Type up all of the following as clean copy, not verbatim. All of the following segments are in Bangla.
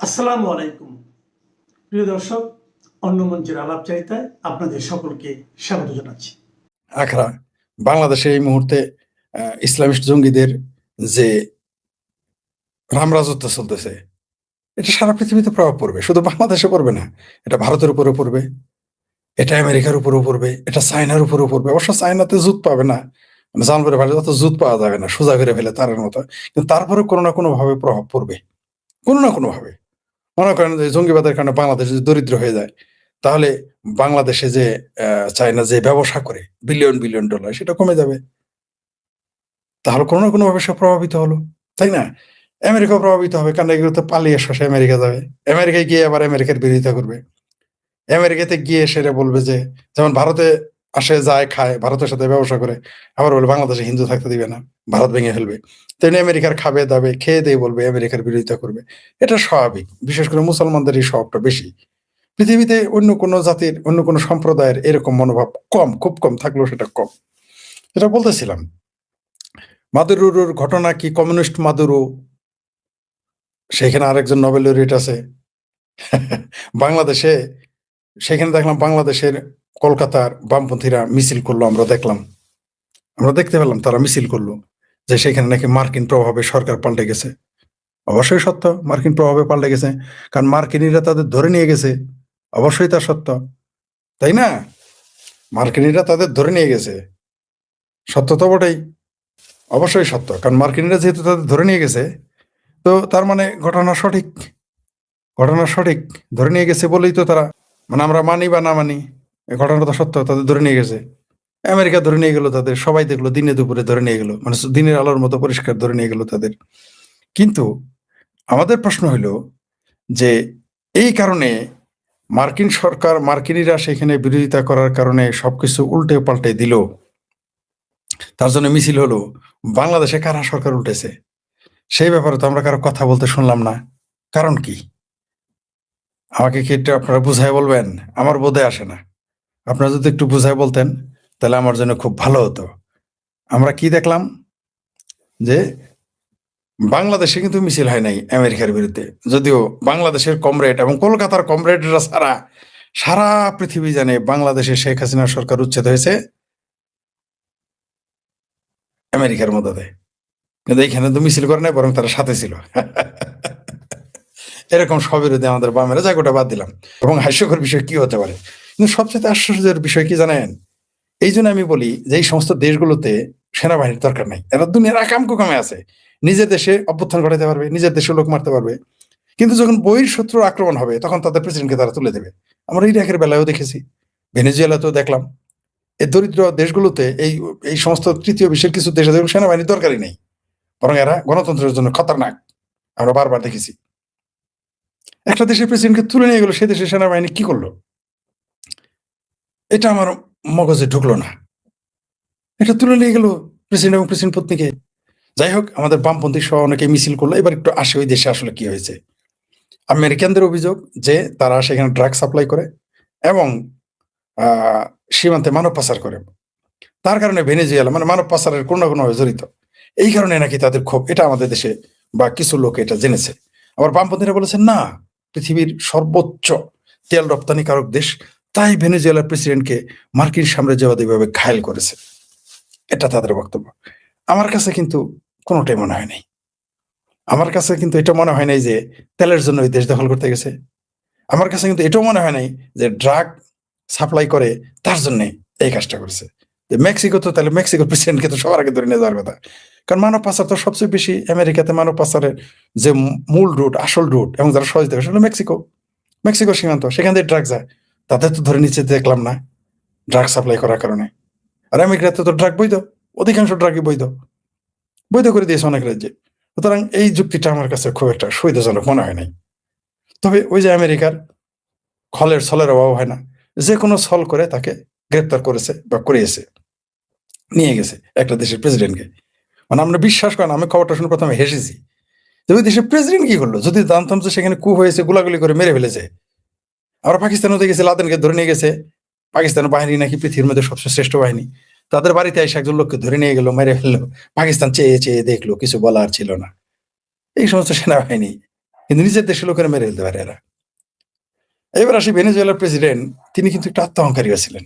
আসসালামু আলাইকুম প্রিয় দর্শক, অন্য মঞ্চের আলাপচারিতায় আপনাদের সকলকে স্বাগত জানাচ্ছি। আখড়া বাংলাদেশে এই মুহূর্তে ইসলামিস্ট জঙ্গিদের যে রামরাজত্ব চলতেছে, এটা সারা পৃথিবীতে প্রভাব পড়বে, শুধু বাংলাদেশে পড়বে না, এটা ভারতের উপরেও পড়বে, এটা আমেরিকার উপরেও পড়বে, এটা চায়নার উপরেও পড়বে। অবশ্য চায়নাতে জুত পাবে না, মানে জানপুরে ভারতে অত জুত পাওয়া যাবে না, সোজা করে ফেলে তারের মতো, কিন্তু তারপরে কোনো না কোনো ভাবে প্রভাব পড়বে, কোনো না কোনো ভাবে। মনে করেন যে জঙ্গিবাদের কারণে বাংলাদেশ যদি দরিদ্র হয়ে যায়, তাহলে বাংলাদেশে যে চায়না যে ব্যবসা করে বিলিয়ন বিলিয়ন ডলার, সেটা কমে যাবে। তাহলে কোনো না কোনোভাবে সে প্রভাবিত হলো, তাই না? আমেরিকাও প্রভাবিত হবে, কারণ এগুলো তো পালিয়ে সে আমেরিকা যাবে। আমেরিকায় গিয়ে আবার আমেরিকার বিরোধিতা করবে। আমেরিকাতে গিয়ে সেটা বলবে যে, যেমন ভারতে আসে, যায়, খায়, ভারতের সাথে ব্যবসা করে, আবার বলবে বাংলাদেশে হিন্দু থাকতে দিবে না, ভারত ভেঙে ফেলবে। তেমনি আমেরিকার খাবে দাবে, খেয়ে দিয়ে বলবে আমেরিকার বিরোধিতা করবে। এটা স্বাভাবিক। বিশেষ করে মুসলমানদের এই স্বভাবটা বেশি। পৃথিবীতে অন্য কোনো জাতির, অন্য কোনো সম্প্রদায়ের এরকম মনোভাব কম, খুব কম, থাকলেও সেটা কম। যেটা বলতেছিলাম, মাদুরোর ঘটনা কি, কমিউনিস্ট মাদুরো, সেখানে আরেকজন নোবেল লরিয়েট আছে। বাংলাদেশে সেখানে দেখলাম বাংলাদেশের কলকাতার বামপন্থীরা মিছিল করলো, আমরা দেখলাম, আমরা দেখতে পেলাম তারা মিছিল করলো যে সেখানে নাকি মার্কিন প্রভাবে সরকার পাল্টে গেছে। অবশ্যই সত্য, মার্কিন প্রভাবে পাল্টে গেছে, কারণ মার্কিনীরা তাদের ধরে নিয়ে গেছে। অবশ্যই তা সত্য, তাই না? মার্কিনীরা তাদের ধরে নিয়ে গেছে, সত্য তো বটেই, অবশ্যই সত্য, কারণ মার্কিনীরা যেহেতু তাদের ধরে নিয়ে গেছে, তো তার মানে ঘটনা সঠিক, ঘটনা সঠিক, ধরে নিয়ে গেছে বলেই তো তারা, মানে আমরা মানি বা না মানি, এই ঘটনাটা তো সত্য, তাদের ধরে নিয়ে গেছে। আমেরিকা ধরে নিয়ে গেল তাদের, সবাই দেখলো, দিনে দুপুরে ধরে নিয়ে গেল, মানে দিনের আলোর মতো পরিষ্কার ধরে নিয়ে গেল তাদের। কিন্তু আমাদের প্রশ্ন হইল যে এই কারণে মার্কিন সরকার, মার্কিনীরা সেখানে বিরোধিতা করার কারণে সবকিছু উল্টে পাল্টে দিল, তার জন্য মিছিল হলো, বাংলাদেশে কারা সরকার উল্টেছে সেই ব্যাপারে তো আমরা কারো কথা বলতে শুনলাম না। কারণ কি? আমাকে কি একটু আপনারা বুঝায় বলবেন? আমার বোধে আসে না। আপনারা যদি একটু বুঝায় বলতেন তাহলে আমার জন্য খুব ভালো হতো। আমরা কি দেখলাম যে বাংলাদেশে কিন্তু মিছিল হয় নাই আমেরিকার বিরুদ্ধে, যদিও বাংলাদেশের কমরেড এবং কলকাতার কমরেডরা ছাড়া সারা পৃথিবী জানে বাংলাদেশে শেখ হাসিনার সরকার উচ্ছেদ হয়েছে আমেরিকার মদদে, কিন্তু এইখানে তো মিছিল করে নাই, বরং তারা সাথে ছিল। এরকম স্ববিরোধী আমাদের বামেরা, যাক ওটা বাদ দিলাম। এবং হাস্যকর বিষয় কি হতে পারে, কিন্তু সবচেয়ে আশ্চর্যের বিষয় কি জানেন? এই জন্য আমি বলি যে এই সমস্ত দেশগুলোতে সেনাবাহিনীর দরকার নাই, এরা দুনিয়ার আকাম কুকামে আছে, নিজের দেশে অভ্যুত্থান ঘটাতে পারবে, নিজের দেশে লোক মারতে পারবে, কিন্তু যখন বহির শত্রু আক্রমণ হবে তখন তাদের প্রেসিডেন্টকে তারা তুলে দেবে। আমরা ইরাকের বেলায়ও দেখেছি, ভেনেজুয়েলাতেও দেখলাম। এই দরিদ্র দেশগুলোতে এই এই সমস্ত তৃতীয় বিশ্বের কিছু দেশে দেখুন সেনাবাহিনীর দরকারই নেই, বরং এরা গণতন্ত্রের জন্য খতরনাক। আমরা বারবার দেখেছি। একটা দেশের প্রেসিডেন্টকে তুলে নিয়ে গেল, সে দেশের সেনাবাহিনী কি করলো? এটা আমার মগজে ঢুকলো না। এটা তুলে নিয়ে গেল প্রেসিডেন্ট এবং প্রেসিডেন্ট পত্নীকে। যাই হোক, আমাদের বামপন্থী সহ অনেকে মিছিল করলো। এবার একটু আসে ওই দেশে আসলে কি হয়েছে। আমেরিকানদের অভিযোগ যে তারা সেখানে ড্রাগ সাপ্লাই করে এবং সীমান্তে মানব পাচার করে, তার কারণে ভেনেজুয়েলা মানে মানব পাচারের কোনো না কোনোভাবে জড়িত। এই কারণে নাকি তাদের ক্ষোভ, এটা আমাদের দেশে বা কিছু লোক এটা জেনেছে। আবার বামপন্থীরা বলেছেন না, পৃথিবীর সর্বোচ্চ তেল রপ্তানিকারক দেশ, তাই ভেনেজুয়েলার প্রেসিডেন্টকে মার্কিন সাম্রাজ্যবাদীভাবে ঘায়েল করেছে, এটা তাদের বক্তব্য। আমার কাছে কিন্তু কোনোটাই মনে হয় নাই। আমার কাছে কিন্তু এটা মনে হয় নাই যে তেলের জন্য ওই দেশ দখল করতে গেছে। আমার কাছে কিন্তু এটাও মনে হয় নাই যে ড্রাগ সাপ্লাই করে তার জন্য এই কাজটা করেছে। মেক্সিকো তো, তাহলে মেক্সিকোর প্রেসিডেন্টকে তো সবার আগে ধরে নিয়ে যাওয়ার কথা, কারণ মানব পাচার তো সবচেয়ে বেশি আমেরিকাতে, মানব পাচারের যে মূল রুট, আসল রুট এবং যারা সহজ দেবে সেটা মেক্সিকো, মেক্সিকো সীমান্ত, সেখান থেকে ড্রাগ যায়, তাদের তো ধরে নিচ্ছে দেখলাম না ড্রাগ সাপ্লাই করার কারণে। আর আমেরিকাতে তো ড্রাগ বৈধ, অধিকাংশ ড্রাগই বৈধ, বৈধ করে দিয়েছে অনেক রাজ্যে। সুতরাং এই যুক্তিটা আমার কাছে খুব একটা সুবিধাজনক মনে হয় নাই। তবে ওই যে আমেরিকার খলের ছলের অভাব হয় না, যে কোনো ছল করে তাকে গ্রেপ্তার করেছে বা করিয়েছে, নিয়ে গেছে একটা দেশের প্রেসিডেন্টকে। মানে আমরা বিশ্বাস করেন, আমি খবরটা শুনে প্রথমে হেসেছি যে ওই দেশের প্রেসিডেন্ট কি করলো, যদি জানতাম যে সেখানে কু হয়েছে, গোলাগুলি করে মেরে ফেলেছে। আমরা পাকিস্তানেও দেখেছি, লাদেনকে ধরে নিয়ে গেছে, পাকিস্তানের বাহিনী নাকি পৃথিবীর মধ্যে সবচেয়ে শ্রেষ্ঠ বাহিনী, তাদের বাড়িতে এসে একজন লোককে ধরে নিয়ে গেল, মেরে ফেললো, পাকিস্তান চেয়ে চেয়ে দেখলো, কিছু বলার ছিল না। এই সমস্ত সেনাবাহিনী কিন্তু নিজের দেশের লোকেরা মেরে ফেলতে পারে এরা। এবার আসি ভেনেজুয়েলার প্রেসিডেন্ট, তিনি কিন্তু একটু আত্মহংকারীও ছিলেন।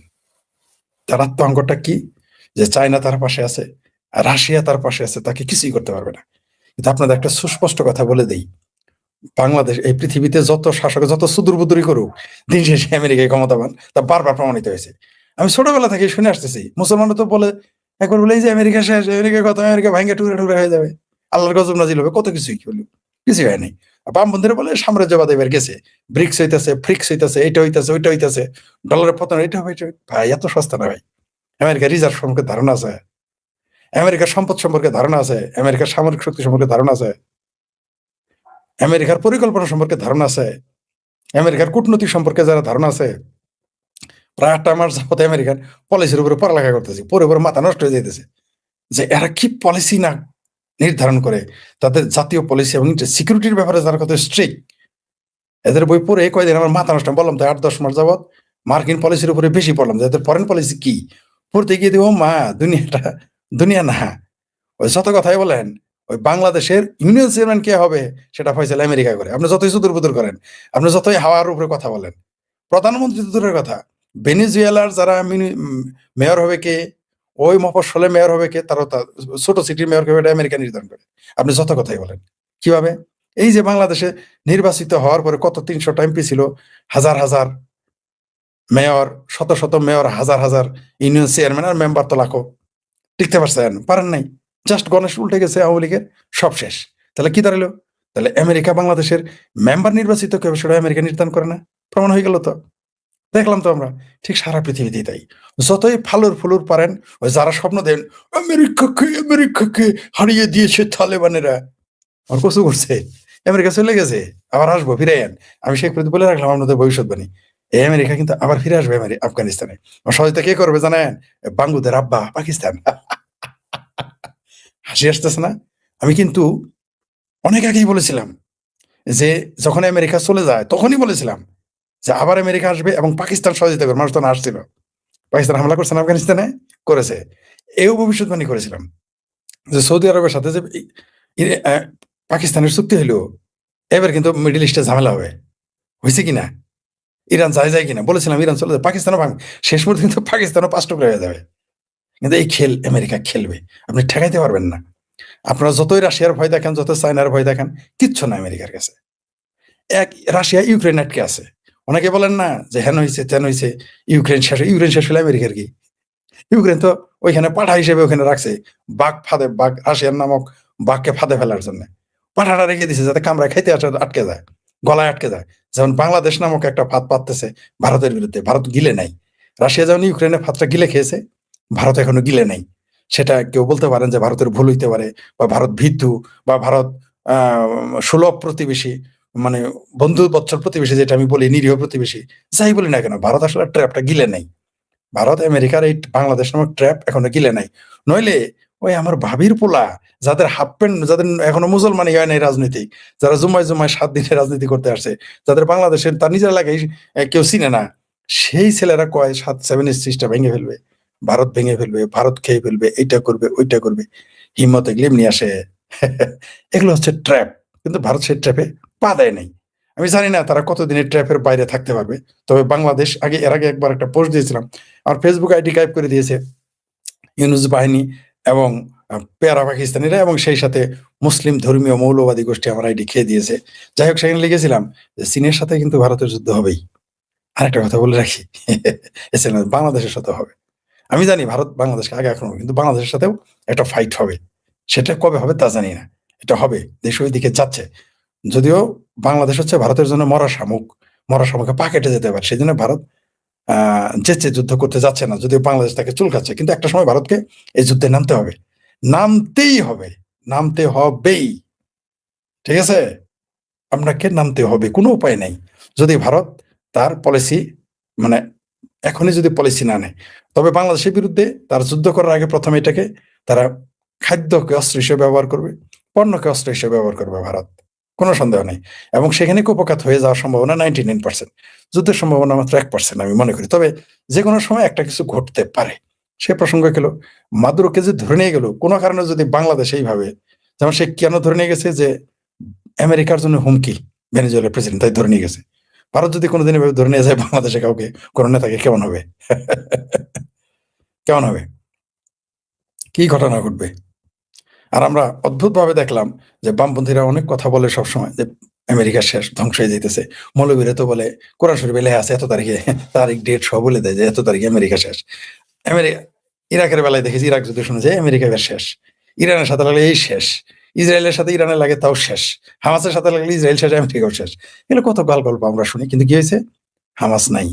তার আত্মহংকারটা কি? যে চায়না তার পাশে আছে, আর রাশিয়া তার পাশে আছে, তাকে কিছুই করতে পারবে না। কিন্তু আপনাদের একটা সুস্পষ্ট কথা বলে দেই, বাংলাদেশ এই পৃথিবীতে যত শাসক যত সুদূরবুদুরি করুক, দিন শেষে আমেরিকায় ক্ষমতাবান, তা বারবার প্রমাণিত হয়েছে। আমি ছোটবেলা থেকে শুনে আসতেছি, মুসলমানরা তো বলে একবার বলে এই যে আমেরিকা শেষ, আমেরিকা কত, আমেরিকা ভাঙ্গে টুকরা টুকরা হয়ে যাবে, আল্লাহর গজব নাজিল হবে, কত কিছুই কি হলো, কিছুই হয় নাই। বামপন্থীরা বলে সাম্রাজ্যবাদ এবার গেছে, ব্রিক্স হইতেছে, ফ্রিক্স হইতেছে, এটা হইতেছে, ওইটা হইতেছে, ডলারের পতন, এটা হবে, এটা হবে। ভাই এত সস্তা না ভাই। আমেরিকার রিজার্ভ সম্পর্কে ধারণা আছে, আমেরিকার সম্পদ সম্পর্কে ধারণা আছে, আমেরিকার সামরিক শক্তি সম্পর্কে ধারণা আছে, আমেরিকার পরিকল্পনা সম্পর্কে ধারণা আছে, আমেরিকার কূটনৈতিক সম্পর্কে যারা ধারণা আছে, প্রায় 8 মাস যাবত আমেরিকান পলিসির উপরে পড়ালেখা করতেছি, পরে পরে মাথা নষ্ট হয়ে যেতেছে যে এরা কি পলিসি না নির্ধারণ করে, তাদের জাতীয় পলিসি এবং সিকিউরিটির ব্যাপারে যারা কত স্ট্রিক্ট, এদের বই পড়ে কয়দিন আমার মাথা নষ্ট। বললাম তো 8-10 মাস যাবত মার্কিন পলিসির উপরে বেশি পড়লাম, যে এদের ফরেন পলিসি কি, পড়তে গিয়ে দেবো মা দুনিয়াটা দুনিয়া না। ওই যত কথাই বলেন, ওই বাংলাদেশের ইউনিয়ন চেয়ারম্যান কে হবে সেটা ফয়সালা আমেরিকা করে। আপনি যতই সুদূর বুদুর করেন, আপনি যতই হাওয়ার উপরে কথা বলেন, প্রধানমন্ত্রী তো দূরের কথা, ভেনেজুয়েলার যারা মেয়র হবে কে, ওই মফস্বলে মেয়র হবে কে, তারও ছোট সিটির মেয়র হবে, এটা আমেরিকা নির্ধারণ করে। আপনি যত কথাই বলেন কিভাবে, এই যে বাংলাদেশে নির্বাচিত হওয়ার পরে কত 300টা এমপি ছিল, হাজার হাজার মেয়র, শত শত মেয়র, হাজার হাজার ইউনিয়ন চেয়ারম্যান, আর মেম্বার তো লাখো, টিকতে পারছেন? পারেন নাই। জাস্ট গণেশ উল্টে গেছে আওয়ামী লীগের, সব শেষ। তাহলে কি দাঁড়ালো? তাহলে আমেরিকা বাংলাদেশের মেম্বার নির্বাচিত কেউ সেটা আমেরিকা নির্ধারণ করে না, প্রমাণ হয়ে গেল তো। দেখলাম তো আমরা, ঠিক সারা পৃথিবীতেই তাই। যতই ফালুর ফুলুর পারেন, ওই যারা স্বপ্ন দেন আমেরিকাকে হারিয়ে দিয়েছে তালেবানেরা, আর কচু করছে, আমেরিকা চলে গেছে, আবার আসবো, ফিরে আন। আমি শেখ ফরিদ বলে রাখলাম আপনাদের ভবিষ্যৎবাণী, এই আমেরিকা কিন্তু আবার ফিরে আসবে আফগানিস্তানে। সহযোগিতা কে করবে জানেন? বাঙ্গুদের আব্বা পাকিস্তান। হাসি আসতেছে না? আমি কিন্তু অনেক আগেই বলেছিলাম যে যখন আমেরিকা চলে যায় তখনই বলেছিলাম যে আবার আমেরিকা আসবে এবং পাকিস্তান সহযোগিতা করবে। মানুষ তখন আসছিল, পাকিস্তান হামলা করছে না আফগানিস্তানে, করেছে। এও ভবিষ্যৎবাণী করেছিলাম যে সৌদি আরবের সাথে যে পাকিস্তানের চুক্তি হইলো, এবার কিন্তু মিডল ইস্টে ঝামেলা হবে, হয়েছে কিনা, ইরান যায় কিনা, বলেছিলাম ইরান চলে যায়, পাকিস্তানও ভাঙ, শেষ পর্যন্ত কিন্তু পাকিস্তানও 5 টুকরা হয়ে যাবে। কিন্তু এই খেল আমেরিকা খেলবে, আপনি ঠেকাইতে পারবেন না। আপনারা যতই রাশিয়ার ভয় দেখেন, যত চায়নার ভয় দেখেন, কিচ্ছু না আমেরিকার কাছে। এক রাশিয়া ইউক্রেন আটকে আছে। অনেকে বলেন না যে হেন হয়েছে তেন হয়েছে, ইউক্রেন শেষ, ইউক্রেন শেষ হলে আমেরিকার কি? ইউক্রেন তো ওইখানে পাঠা হিসেবে ওখানে রাখছে, বাঘ ফাঁদে, বাঘ রাশিয়ার নামক বাঘকে ফাঁদে ফেলার জন্য পাঠাটা রেখে দিছে, যাতে কামড়ায় খাইতে আসে আটকে যায়, গলায় আটকে যায়। যেমন বাংলাদেশ নামক একটা ফাঁদ পাততেছে ভারতের বিরুদ্ধে, ভারত গিলে নাই। রাশিয়া যেমন ইউক্রেনের ফাঁদটা গিলে খেয়েছে, ভারত এখনো গিলে নাই। সেটা কেউ বলতে পারেন যে ভারতের ভুল হইতে পারে, বা ভারত ভীতু, বা ভারত সুলভ প্রতিবেশী, মানে বন্ধু বৎসল প্রতিবেশী, যেটা আমি বলি নিরীহ প্রতিবেশী, যাই বলি না কেন, ভারত আসলে ট্র্যাপটা গিলে নাই। ভারত আমেরিকার এই বাংলাদেশ নামক ট্র্যাপ এখনো গিলে নাই। নইলে ওই আমার ভাবির পোলা, যাদের হাফ প্যান্ট, যাদের এখনো মুসলমানই হয় নাই রাজনীতি, যারা জুমায় জুমায় 7 দিনে রাজনীতি করতে আসছে, যাদের বাংলাদেশের তার নিজের এলাকায় কেউ চিনে না, সেই ছেলেরা কয় 7-7 সিস্টা ভেঙে ফেলবে, ভারত ভেঙে ফেলবে, ভারত খেয়ে ফেলবে, এইটা করবে ওইটা করবে, হিম্মত এগুলো এমনি আসে। এগুলো হচ্ছে ট্র্যাপ, কিন্তু ভারত সেই ট্র্যাপে পা দেয় নাই। আমি জানি না তারা কতদিনের ট্র্যাপের বাইরে থাকতে পারবে। তবে বাংলাদেশ এর আগে একবার একটা পোস্ট দিয়েছিলাম, আমার ফেসবুক আইডি গায়েব করে দিয়েছে ইউনূস বাহিনী এবং পেয়ারা পাকিস্তানিরা, এবং সেই সাথে মুসলিম ধর্মীয় মৌলবাদী গোষ্ঠী আমার আইডি খেয়ে দিয়েছে। যাই হোক, সেখানে লিখেছিলাম যে চীনের সাথে কিন্তু ভারতের যুদ্ধ হবেই। আরেকটা কথা বলে রাখি, বাংলাদেশের সাথে হবে। আমি জানি ভারত বাংলাদেশকে আগে আক্রমণ, কিন্তু বাংলাদেশের সাথেও একটা ফাইট হবে। সেটা কবে হবে তা জানি না, এটা হবে, দেশ ওই দিকে যাচ্ছে। যদিও বাংলাদেশ হচ্ছে ভারতের জন্য মরা শামুক, মরা শামুকে পা কেটে যেতে পারে, সেই জন্য ভারত যেচে যুদ্ধ করতে যাচ্ছে না, যদিও বাংলাদেশ তাকে চুলকাচ্ছে। কিন্তু একটা সময় ভারতকে এই যুদ্ধে নামতে হবে, নামতেই হবে, নামতে হবেই। ঠিক আছে, আপনাকে নামতে হবে, কোনো উপায় নাই। যদি ভারত তার পলিসি, মানে এখনই যদি পলিসি না নেয়, তবে বাংলাদেশের বিরুদ্ধে তার যুদ্ধ করার আগে প্রথমে এটাকে তারা খাদ্যকে অস্ত্র হিসেবে ব্যবহার করবে, পণ্যকে অস্ত্র হিসেবে ব্যবহার করবে ভারত, কোনো সন্দেহ নেই। এবং সেখানে কুপকাত হয়ে যাওয়ার সম্ভাবনা 99%, যুদ্ধের সম্ভাবনা মাত্র 1% আমি মনে করি। তবে যে কোনো সময় একটা কিছু ঘটতে পারে। সে প্রসঙ্গ গেল, মাদুরোকে যে ধরে নিয়ে গেল কোনো কারণে, যদি বাংলাদেশ এইভাবে, যেমন সে কেন ধরে নিয়ে গেছে, যে আমেরিকার জন্য হুমকি, ভেনেজুয়েলার প্রেসিডেন্ট তাই ধরে নিয়ে গেছে। ভারত যদি কোনোদিন এভাবে ধরে নিয়ে যায় বাংলাদেশে কাউকে, কোনো নেতাকে, কেমন হবে? কেমন হবে? কি ঘটনা ঘটবে? আর আমরা অদ্ভুতভাবে দেখলাম যে বামপন্থীরা অনেক কথা বলে সবসময় যে আমেরিকা শেষ, ধ্বংস হয়ে যাইতেছে। মৌলবীরা তো বলে কোরআন শরীফে লেখা আছে এত তারিখে, তারিখ ডেট সব বলে দেয় যে এত তারিখে আমেরিকা শেষ। আমেরিকা, ইরাকের বেলায় দেখেছি ইরাক যুদ্ধ শুনে যে আমেরিকা এবার শেষ, ইরানের সাথে লাগলে এই শেষ, ইসরায়েলের সাথে ইরানের লাগে তাও শেষ, হামাসের সাথে লাগলে ইসরায়েল শেষ, আমেরিকাও শেষ। এগুলো কত গল্প আমরা শুনি, কিন্তু কি হয়েছে? হামাস নাই।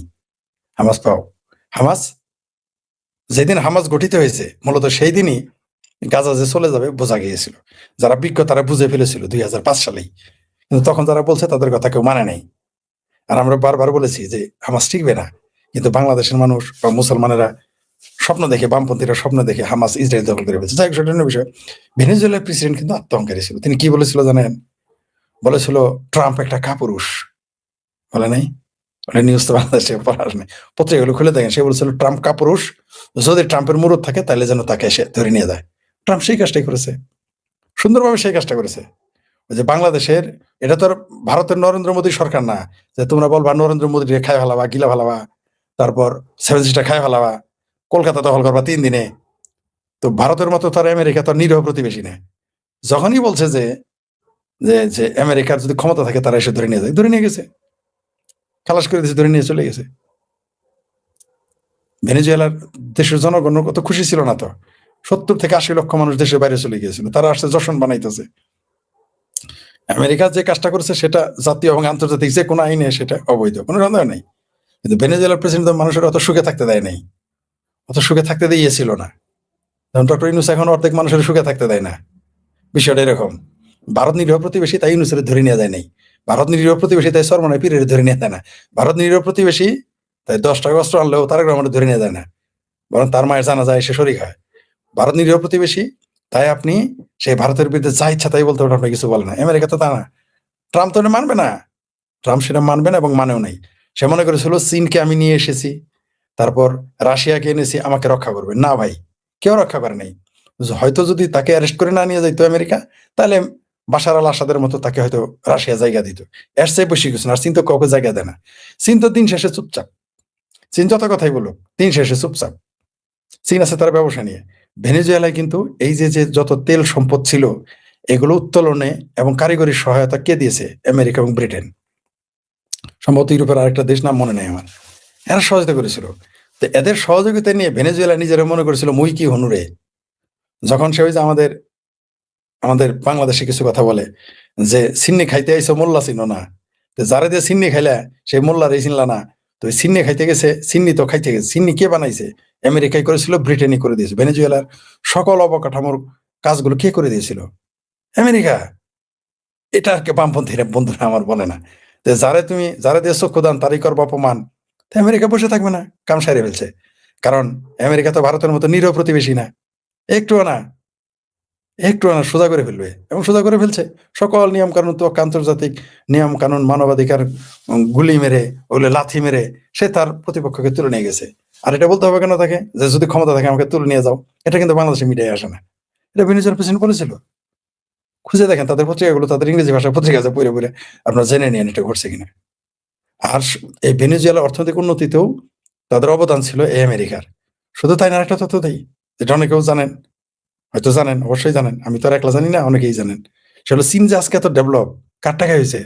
হামাস পাও, হামাস যেদিন হামাস গঠিত হয়েছে মূলত সেই দিনই গাজা যে চলে যাবে বোঝা গিয়েছিল। যারা বিজ্ঞ তারা বুঝে ফেলেছিল 2005 সালেই, কিন্তু তখন যারা বলছে তাদের কথা কেউ মানে নাই। আর আমরা বারবার বলেছি যে হামাস টিকবে না, কিন্তু বাংলাদেশের মানুষ বা মুসলমানেরা স্বপ্ন দেখে, বামপন্থীরা স্বপ্ন দেখে হামাস ইসরায়েল দখল করে ফেলছে। যাই হোক, সেটা অন্য বিষয়। ভেনেজুয়েলার প্রেসিডেন্ট কিন্তু আত্মহংকারী ছিল। তিনি কি বলেছিল জানেন? বলেছিল ট্রাম্প একটা কাপুরুষ। বলে নাই? ওটা নিউজ তো বাংলাদেশে পড়ার নেই, পত্রিকাগুলো খুলে দেখেন। সে বলেছিল ট্রাম্প কাপুরুষ, যদি ট্রাম্পের মুরুদ থাকে তাহলে যেন তাকে এসে ধরে নিয়ে যায়। ট্রাম্প সেই কাজটাই করেছে, সুন্দরভাবে সেই কাজটা করেছে। ওই যে বাংলাদেশের, এটা তো আর ভারতের নরেন্দ্র মোদী সরকার না যে তোমরা বলবা নরেন্দ্র মোদী খায় ফেলাবা, গিলা ফেলাবা, তারপর 7 খায় ফেলাবা, কলকাতা দখল করবা 3 দিনে। তো ভারতের মতো তার আমেরিকা তো নিরীহ প্রতিবেশী না। যখনই বলছে যে যে যে আমেরিকার যদি ক্ষমতা থাকে তারা এসে ধরে নিয়ে যায়, ধরে নিয়ে গেছে, খালাস করে দিয়েছে, ধরে নিয়ে চলে গেছে। ভেনেজুয়েলার দেশের জনগণ কত খুশি ছিল না? তো 70 থেকে 80 লক্ষ মানুষ দেশের বাইরে চলে গিয়েছিল, তারা আসছে যশন বানাইতেছে। আমেরিকা যে কাজটা করেছে সেটা জাতীয় এবং আন্তর্জাতিক যে কোনো আইনে সেটা অবৈধ, কোনো সন্দেহ নেই। কিন্তু ভেনেজুয়েলার প্রেসিডেন্ট মানুষের অত সুখে থাকতে দেয় নাই, অত সুখে থাকতে দিয়েছিল না। ডক্টর ইউনূস এখন অর্ধেক মানুষের সুখে থাকতে দেয় না। বিষয়টা এরকম। ভারত নিরীহ প্রতিবেশী তাই ইউনূসের ধরে নিয়ে যায় নাই। ভারত নিরীহ প্রতিবেশী তাই সরমনায় পীরের ধরে নিয়ে যায় না। ভারত নিরীহ প্রতিবেশী তাই 10 টাকা অস্ত্র আনলেও তারেক রহমানের ধরে নিয়ে যায় না, বরং তার মায়ের জানা যায় সে শরীক হয়। ভারত নিরীহ প্রতিবেশী তাই আপনি সেই ভারতের বিরুদ্ধে যা ইচ্ছা তাই বলতে পারেন, আপনি কিছু বলে না। আমেরিকা তো তা না। ট্রাম্প তো এটা মানবে না, ট্রাম্প সেটা মানবে না এবং মানেও নাই। সে মনে করেছিল চীনকে আমি নিয়ে এসেছি, তারপর রাশিয়াকে এনেছি, আমাকে রক্ষা করবে। না ভাই, কেউ রক্ষা করে নাই। হয়তো যদি তাকে অ্যারেস্ট করে না নিয়ে যাইতো আমেরিকা, তাহলে বাশার আল আসাদের মতো তাকে হয়তো রাশিয়া জায়গা দিত। এর চেয়ে বেশি কিছু না। আর চীন তো কাউকে জায়গা দেয় না। চীন তো দিন শেষে চুপচাপ। চীন যত কথাই বলুক, দিন শেষে চুপচাপ। চীন আছে তার ব্যবসা নিয়ে। ভেনেজুয়েলায় কিন্তু এই যে যে যত তেল সম্পদ ছিল এগুলো উত্তোলনে এবং কারিগরি সহায়তা কে দিয়েছে? আমেরিকা এবং ব্রিটেন। সম্ভবত ইউরোপের আরেকটা দেশ, নাম মনে নেই আমার। এরা সহযোগিতা করেছিল। তো এদের সহযোগিতা নিয়ে ভেনেজুয়েলা নিজেরা মনে করেছিল মুই কি হনুরে। যখন সে ওই যে আমাদের আমাদের বাংলাদেশে কিছু কথা বলে যে সিন্নি খাইতে আইসো মোল্লা চিনো না, তো যারা দিয়ে সিন্নি খাইলা সেই মোল্লার এই চিনলা না। তো ওই সিন্নি খাইতে গেছে, সিন্নি তো খাইতে গেছে। সিন্নি কে বানাইছে? আমেরিকায় করেছিল, ব্রিটেনই করে দিয়েছে। ভেনেজুয়েলার সকল অবকাঠামোর কাজগুলো কে করে দিয়েছিল? আমেরিকা। এটা আর কে বামপন্থীরা বন্ধুরা আমার বলে না যে যারা দিয়ে চক্ষুদান তারই করবো অপমান। তো আমেরিকা বসে থাকবে না, কাম সারিয়ে ফেলছে। কারণ আমেরিকা তো ভারতের মতো নিরীহ প্রতিবেশী না, একটুও না, একটুও না, সোজা করে ফেলবে এবং সোজা করে ফেলছে। সকল নিয়ম কানুন তো আন্তর্জাতিক নিয়ম কানুন, মানবাধিকার গুলি মেরে, ওগুলো লাথি মেরে সে তার প্রতিপক্ষকে তুলে নিয়ে গেছে। আর এটা বলতে হবে কেন তাকে যে যদি ক্ষমতা থাকে আমাকে তুলে নিয়ে যাও? এটা কিন্তু বাংলাদেশের মিডিয়ায় আসে না। এটা ভেনেজুয়েলার প্রেসিডেন্ট বলেছিল। খুঁজে দেখেন তাদের পত্রিকাগুলো, তাদের ইংরেজি ভাষার পত্রিকা আছে, পড়ে পড়ে আপনারা জেনে নিন এটা ঘটছে কিনা। আর এই ভেনেজুয়েলার অর্থনৈতিক উন্নতিতেও তাদের অবদান ছিল এই আমেরিকার। শুধু তাই না, একটা তথ্য দেই যেটা অনেকেও জানেন, হয়তো জানেন, অবশ্যই জানেন, আমি তো আর একলা জানি না, অনেকেই জানেন। সেটা চীন যে আজকে এত ডেভেলপ, কার টাকায় হয়েছে?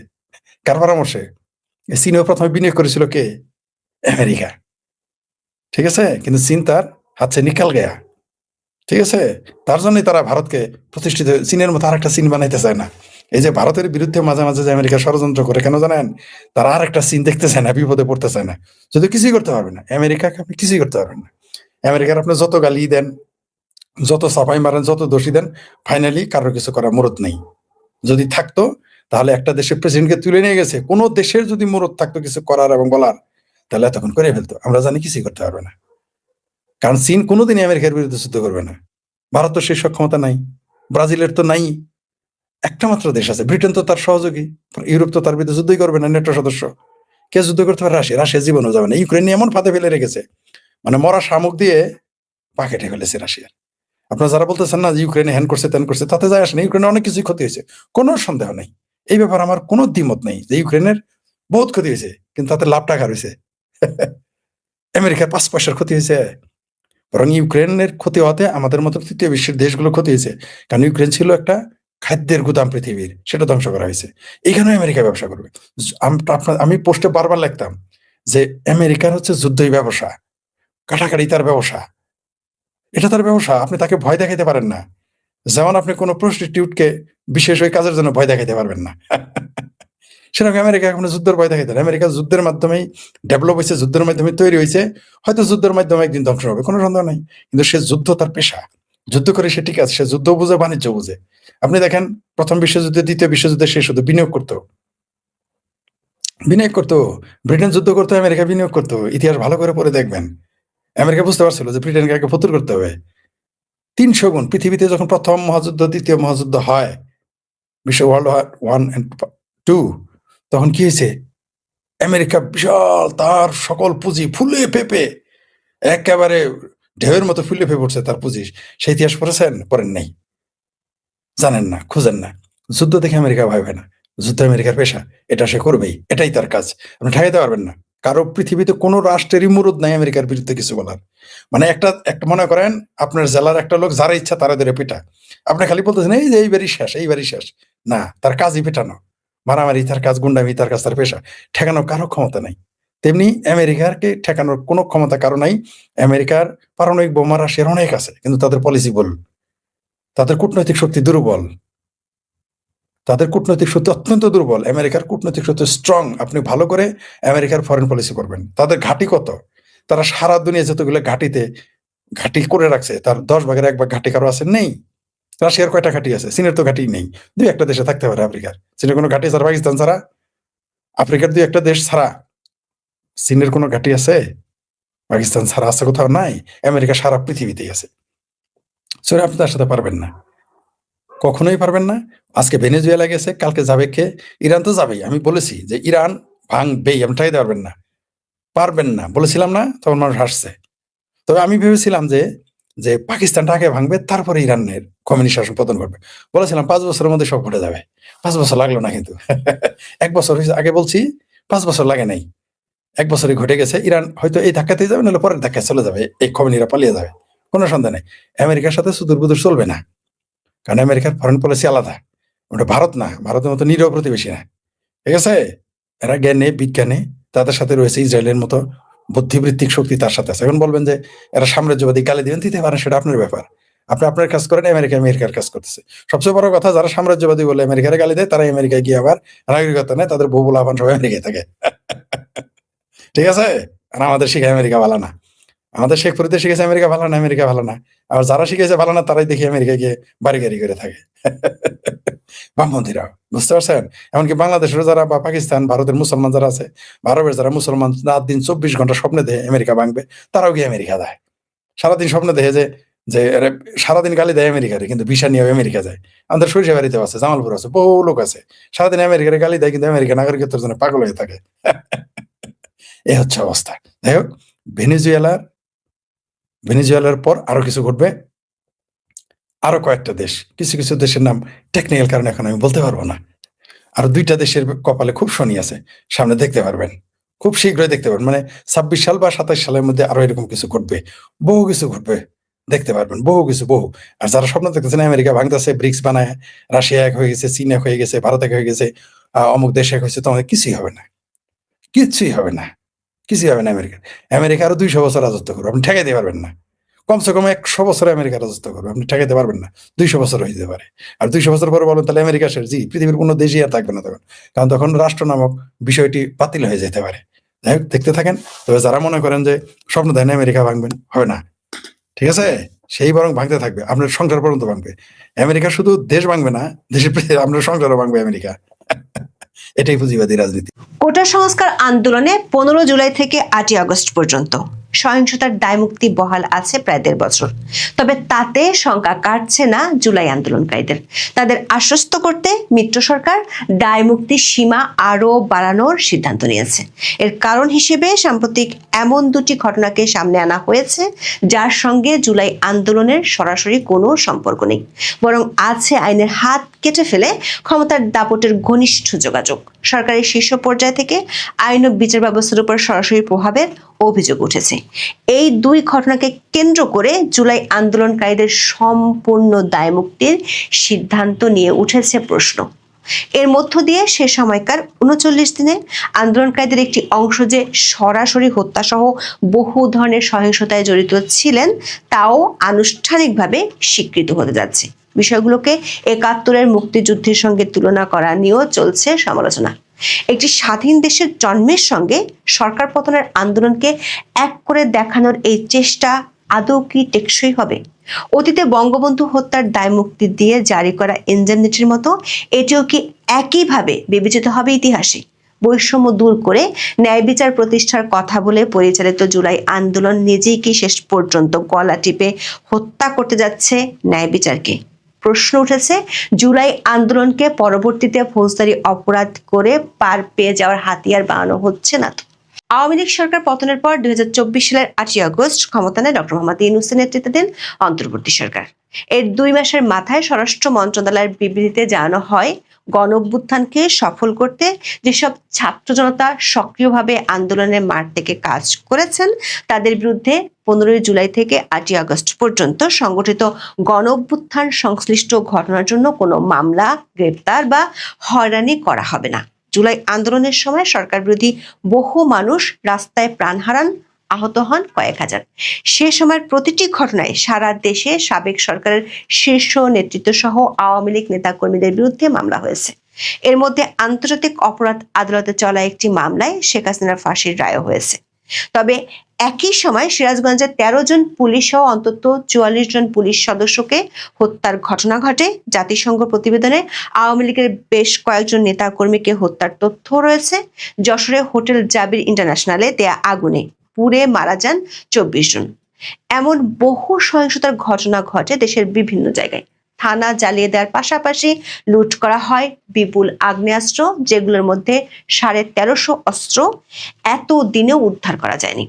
কার পরামর্শে? চীনেও প্রথমে বিনিয়োগ করেছিল কে? আমেরিকা। ঠিক আছে, কিন্তু চীন তার হাত সে নিকাল গেয়া। ঠিক আছে, তার জন্যই তারা ভারতকে প্রতিষ্ঠিত, চীনের মতো আর একটা চীন বানাইতে চায় না। এই যে ভারতের বিরুদ্ধে মাঝে মাঝে যে আমেরিকা ষড়যন্ত্র করে, কেন জানেন? তারা আর একটা চীন দেখতে চায় না, বিপদে পড়তে চায় না। যদি কিছুই করতে পারবে না আমেরিকাকে, আপনি কিছুই করতে পারবেন না। আমেরিকার আপনি যত গালি দেন, যত সাফাই মারেন, যত দোষী দেন, ফাইনালি কারোর কিছু করার মুরত নেই। যদি থাকতো তাহলে একটা দেশের প্রেসিডেন্টকে তুলে নিয়ে গেছে, কোন দেশের যদি মুরত থাকতো কিছু করার এবং বলার, তাহলে এতক্ষণ করে ফেলতো। আমরা জানি কিছুই করতে পারবে না, কারণ চীন কোনোদিনই আমেরিকার বিরুদ্ধে যুদ্ধ করবে না। ভারত তো সেই সক্ষমতা নাই, ব্রাজিলের তো নাই। একটা মাত্র দেশ আছে, ব্রিটেন তো তার সহযোগী। ইউরোপ তো তার বিরুদ্ধে যুদ্ধই করবে না, নেটো সদস্য। কে যুদ্ধ করতে পারে? রাশিয়া। রাশিয়া জীবনও যাবে না। ইউক্রেন এমন ফাঁদে ফেলে রেখেছে, মানে মরা শামুক দিয়ে পা কেটে ফেলেছে রাশিয়া। আপনারা যারা বলতেছেন না যে ইউক্রেনে হ্যান করছে ত্যান করছে, তাতে যায় আসে না। ইউক্রেনে অনেক কিছুই ক্ষতি হয়েছে, কোনো সন্দেহ নেই। এই ব্যাপারে আমার কোনো দ্বিমত নেই যে ইউক্রেনের বহুত ক্ষতি হয়েছে, কিন্তু তাতে লাভ টাকা রয়েছে। আমেরিকার 5 পয়সার ক্ষতি হয়েছে, বরং ইউক্রেনের ক্ষতি হওয়াতে আমাদের মতো তৃতীয় বিশ্বের দেশগুলো ক্ষতি হয়েছে। কারণ ইউক্রেন ছিল একটা খাদ্যের গুদাম পৃথিবীর, সেটা ধ্বংস করা হয়েছে। এখানে আমেরিকা ব্যবসা করবে। আমি পোস্টে বারবার লিখতাম যে আমেরিকার হচ্ছে যুদ্ধই ব্যবসা, কাটাকাটি তার ব্যবসা, এটা তার ব্যবসা। আপনি তাকে ভয় দেখাইতে পারেন না, যেমন আপনি কোনো প্রস্টিটিউটকে বিশেষ ওই কাজের জন্য ভয় দেখাইতে পারবেন না। সেরকম আমেরিকা এখন যুদ্ধের ভয় দেখাইতে না। আমেরিকা যুদ্ধের মাধ্যমেই ডেভেলপ হয়েছে, যুদ্ধের মাধ্যমে তৈরি হয়েছে, হয়তো যুদ্ধের মাধ্যমে একদিন ধ্বংস হবে, কোনো সন্দেহ নাই। কিন্তু সে যুদ্ধ তার পেশা, যুদ্ধ করে সে ঠিক আছে, সে যুদ্ধ বুঝে, বাণিজ্য বুঝে। আপনি দেখেন প্রথম বিশ্বযুদ্ধে, দ্বিতীয় বিশ্বযুদ্ধে সে শুধু বিনিয়োগ করতো, বিনিয়োগ করতো। ব্রিটেন যুদ্ধ করতো, আমেরিকা বিনিয়োগ করতো। ইতিহাস ভালো করে পড়ে দেখবেন। আমেরিকা বুঝতে পারছিল যে ব্রিটেনকে আগে ফতুর করতে হবে। 300 গুণ পৃথিবীতে যখন প্রথম মহাযুদ্ধ, দ্বিতীয় মহাযুদ্ধ হয়, বিশ্ব ওয়ার্ল্ড ওয়ার 1 and 2, তখন কি হয়েছে? আমেরিকা বিশাল তার সকল পুঁজি ফুলে ফেপে একেবারে ঢেউয়ের মতো ফুলে ফেপে পড়ছে তার পুঁজি। সেই ইতিহাস পড়েছেন? পড়েন নাই, জানেন না, খুঁজেন না। যুদ্ধ দেখে আমেরিকা ভাবে না, যুদ্ধ আমেরিকার পেশা, এটা সে করবেই, এটাই তার কাজ। আপনি ঠেকাইতে পারবেন না। কারো পৃথিবীতে কোনো রাষ্ট্রেরই মুরুদ নাই আমেরিকার বিরুদ্ধে কিছু বলার। মানে একটা একটা মনে করেন আপনার জেলার একটা লোক যারা ইচ্ছা তারা ধরে পিটা, আপনি খালি বলতেছেন এই যে এইবারই শেষ, এইবারই শেষ। না, তার কাজই পেটানো, মারামারি তার কাজ, গুন্ডামি তার কাজ, তার পেশা। ঠেকানোর কারো ক্ষমতা নাই। তেমনি আমেরিকাকে ঠেকানোর কোনো ক্ষমতা কারো নাই। আমেরিকার পারমাণবিক বোমা রাশিয়ার অনেক আছে, কিন্তু তাদের পলিসি ভুল, তাদের কূটনৈতিক শক্তি দুর্বল, তাদের কূটনৈতিক শক্তি অত্যন্ত দুর্বল। আমেরিকার কূটনৈতিক শক্তি স্ট্রং। আপনি ভালো করে আমেরিকার ফরেন পলিসি করবেন। তাদের ঘাঁটি কত? তারা সারা দুনিয়া যতগুলো ঘাঁটি করে রাখছে, তার 10 ভাগের 1 ভাগ ঘাঁটি কারো আছে? নেই। রাশিয়ার কয়টা ঘাঁটি আছে? চীনের তো ঘাঁটি নেই। 2-1টা দেশে থাকতে পারে আফ্রিকার। চীনের কোনো ঘাঁটি ছাড়া, পাকিস্তান ছাড়া, আফ্রিকার 2-1টা দেশ ছাড়া চীনের কোনো ঘাঁটি আছে? পাকিস্তান ছাড়া আছে কোথাও? নাই। আমেরিকা সারা পৃথিবীতেই আছে। সো আপনি তার সাথে পারবেন না, কখনোই পারবেন না। আজকে ভেনেজুয়েলা গেছে, কালকে যাবে কে? ইরান তো যাবেই। আমি বলেছি যে ইরান ভাঙবেই, আপনি ঠেকাইতে পারবেন না, পারবেন না। বলেছিলাম না? তখন মানুষ হাসছে। তবে আমি ভেবেছিলাম যে যে পাকিস্তানটা আগে ভাঙবে, তারপরে ইরানের কমিউনিস্ট শাসন পতন করবে। বলেছিলাম 5 বছরের মধ্যে সব ঘটে যাবে। 5 বছর লাগলো না কিন্তু। 1 বছর হয়েছে, আগে বলছি 5 বছর লাগে নাই, 1 বছরই ঘটে গেছে। ইরান হয়তো এই ধাক্কাতেই যাবে, নাহলে পরের ধাক্কায় চলে যাবে, এই কমিউনিরা পালিয়ে যাবে, কোনো সন্দেহ নেই। আমেরিকার সাথে সুদূর বুদূর চলবে না, কারণ আমেরিকার ফরেন পলিসি আলাদা। ওটা ভারত না, ভারতের মতো নিরীহ প্রতিবেশী না, ঠিক আছে? এরা জ্ঞানে বিজ্ঞানে তাদের সাথে রয়েছে, ইসরায়েলের মতো বুদ্ধিবৃত্তিক শক্তি তার সাথে আছে। এখন বলবেন যে এরা সাম্রাজ্যবাদী, গালি দিবেন, দিতে পারেন, সেটা আপনার ব্যাপার। আপনি আপনার কাজ করেন, আমেরিকা আমেরিকার কাজ করতেছে। সবচেয়ে বড় কথা, যারা সাম্রাজ্যবাদী বলে আমেরিকার গালি দেয়, তারা আমেরিকায় গিয়ে আবার নাগরিকত্ব নেয়, তাদের বউ লাভান সবাই আমেরিকায় থাকে। ঠিক আছে? আর আমাদের শিখায় আমেরিকা ভালো না। আমাদের শেখ ফরিদে শিখেছে আমেরিকা ভালো না, আমেরিকা ভালো না। আর যারা শিখেছে ভালো না, তারাই দেখি আমেরিকা গিয়ে বাড়ি গাড়ি করে থাকে। বামপন্থীরা, বুঝতে পারছেন? এমনকি বাংলাদেশের যারা, বা পাকিস্তান, ভারতের মুসলমান যারা আছে, ভারতের যারা মুসলমান, রাত দিন 24 ঘন্টা স্বপ্নে দেয় আমেরিকা ভাঙবে, তারাও গিয়ে আমেরিকা যায়। সারাদিন স্বপ্নে দেখে যে যে সারাদিন গালি দেয় আমেরিকারে, কিন্তু ভিসা নিয়ে আমেরিকা যায়। আমাদের সরিষা বাড়িতেও আছে, জামালপুর আছে, বহু লোক আছে, সারাদিন আমেরিকারে গালি দেয়, কিন্তু আমেরিকা নাগরিকত্বের জন্য পাগল হয়ে থাকে। এই হচ্ছে অবস্থা। যাই হোক, ভেনেজুয়েলার পর আরো কিছু ঘটবে। আরো কয়েকটা দেশ, কিছু কিছু দেশের নাম টেকনিক্যাল কারণে এখন আমি বলতে পারবো না। আরো 2টা দেশের কপালে খুব শনি আছে, সামনে দেখতে পারবেন, খুব শীঘ্রই দেখতে পারবেন। মানে 26 সাল বা 27 সালের মধ্যে আরো এরকম কিছু ঘটবে, বহু কিছু ঘটবে, দেখতে পারবেন, বহু কিছু, বহু। আর যারা স্বপ্ন দেখতেছেন আমেরিকা ভাঙতেছে, ব্রিক্স বানায়, রাশিয়া এক হয়ে গেছে, চীন এক হয়ে গেছে, ভারত এক হয়ে গেছে, অমুক দেশ এক হয়েছে, তোমাদের কিছুই হবে না, কিছুই হবে না, কিছুই হবে না। আমেরিকা আরো 200 বছর রাজত্ব করবে, আপনি ঠেকাইতে পারবেন না। কমসে কম 100 বছর আমেরিকা রাজত্ব করবে, আপনি ঠেকাইতে পারবেন না। 200 বছর হয়ে যেতে পারে। আর 200 বছর পরে বলেন তাহলে আমেরিকা শেষ? জি, পৃথিবীর কোনো দেশই আর থাকবে না তখন, কারণ তখন রাষ্ট্র নামক বিষয়টি বাতিল হয়ে যেতে পারে। যাই হোক, দেখতে থাকেন। তবে যারা মনে করেন যে স্বপ্ন দেন আমেরিকা ভাঙবেন, হবে না, ঠিক আছে? সেই বরং ভাঙতে থাকবে, আপনার সংসার পর্যন্ত ভাঙবে। আমেরিকা শুধু দেশ ভাঙবে না, দেশের আপনার সংসারও ভাঙবে আমেরিকা। এটাই পুঁজিবাদী রাজনীতি। কোটা সংস্কার আন্দোলনে 15 জুলাই থেকে 8ই আগস্ট পর্যন্ত সহিংসতার দায়মুক্তি বহাল আছে প্রায় 1.5 বছর। তবে তাতে শঙ্কা কাটছে না জুলাই আন্দোলনকারীদের। তাদের আশ্বস্ত করতে মিত্র সরকার দায়মুক্তির সীমা আরও বাড়ানোর সিদ্ধান্ত নিয়েছে। এর কারণ হিসেবে সাম্প্রতিক এমন 2টি ঘটনাকে সামনে আনা হয়েছে যার সঙ্গে জুলাই আন্দোলনের সরাসরি কোনো সম্পর্ক নেই, বরং আছে আইনের হাত কেটে ফেলে ক্ষমতার দাপটের ঘনিষ্ঠ যোগাযোগ। সরকারের শীর্ষ পর্যায় থেকে আইন ও বিচার ব্যবস্থার উপর সরাসরি প্রভাবের অভিযোগ উঠেছে। এই 2 ঘটনাকে কেন্দ্র করে জুলাই আন্দোলনকারীদের সম্পূর্ণ দায়মুক্তির সিদ্ধান্ত নিয়ে উঠেছে প্রশ্ন। এর মধ্য দিয়ে সে সময়কার 39 দিনে আন্দোলনকারীদের একটি অংশ যে সরাসরি হত্যাসহ বহু ধরনের সহিংসতায় জড়িত ছিলেন তাও আনুষ্ঠানিকভাবে স্বীকৃত হতে যাচ্ছে। বিষয়গুলোকে 71-এর মুক্তিযুদ্ধের সঙ্গে তুলনা করা নিয়েও চলছে সমালোচনা। একটি স্বাধীন দেশের জন্মের সঙ্গে সরকার পতনের আন্দোলনকে এক করে দেখানোর এই চেষ্টা আদৌ কি টেকসই হবে? অতীতে বঙ্গবন্ধু হত্যার দায়মুক্তি দিয়ে জারি করা ইনজেমনিটির মতো এটিও কি একইভাবে বিবেচিত হবে ইতিহাসে? বৈষম্য দূর করে ন্যায় বিচার প্রতিষ্ঠার কথা বলে পরিচালিত জুলাই আন্দোলন নিজেই কি শেষ পর্যন্ত গলা টিপে হত্যা করতে যাচ্ছে ন্যায় বিচারকে? প্রশ্ন উঠেছে, জুলাই আন্দোলনকে পরবর্তীতে ফৌজদারি অপরাধ করে পার পেয়ে যাওয়ার হাতিয়ার বানানো হচ্ছে না তো? আওয়ামী লীগ সরকার পতনের পর 2024 সালের 8ই আগস্ট ক্ষমতা নেয় ডক্টর মোহাম্মদ ইউনূসের নেতৃত্বাধীন অন্তর্বর্তী সরকার। এর 2 মাসের মাথায় স্বরাষ্ট্র মন্ত্রণালয়ের বিবৃতিতে জানানো হয়, গণঅভ্যুত্থানকে সফল করতে যেসব ছাত্র জনতা সক্রিয়ভাবে আন্দোলনের মাঠ থেকে কাজ করেছেন তাদের বিরুদ্ধে 15 জুলাই থেকে 8ই আগস্ট পর্যন্ত সংগঠিত গণঅভ্যুত্থান সংশ্লিষ্ট ঘটনার জন্য কোনো মামলা, গ্রেপ্তার বা হয়রানি করা হবে না। জুলাই আন্দোলনের সময় সরকার বিরোধী বহু মানুষ রাস্তায় প্রাণ হারান, আহত হন কয়েক হাজার। সে সময়ের প্রতিটি ঘটনায় সারা দেশে সাবেক সরকারের শীর্ষ নেতৃত্ব সহ আওয়ামী লীগ নেতাকর্মীদের বিরুদ্ধে মামলা হয়েছে। এর মধ্যে আন্তর্জাতিক অপরাধ আদালতে চলা একটি মামলায় শেখ হাসিনার ফাঁসির রায়ও হয়েছে। তবে একই সময় সিরাজগঞ্জের 13 জন পুলিশ সহ অন্তত 44 জন পুলিশ সদস্যকে হত্যার ঘটনা ঘটে। জাতিসংঘ প্রতিবেদনে আওয়ামী লীগের বেশ কয়েকজন নেতা কর্মীকে হত্যার তথ্য রয়েছে। যশোরে হোটেল জাবির ইন্টারন্যাশনালে দেয়া আগুনে পুড়ে মারা যান 24 জন। এমন বহু সহিংসতার ঘটনা ঘটে দেশের বিভিন্ন জায়গায়। থানা জ্বালিয়ে দেওয়ার পাশাপাশি লুট করা হয় বিপুল আগ্নেয়াস্ত্র, যেগুলোর মধ্যে 1350 অস্ত্র এত দিনেও উদ্ধার করা যায়নি।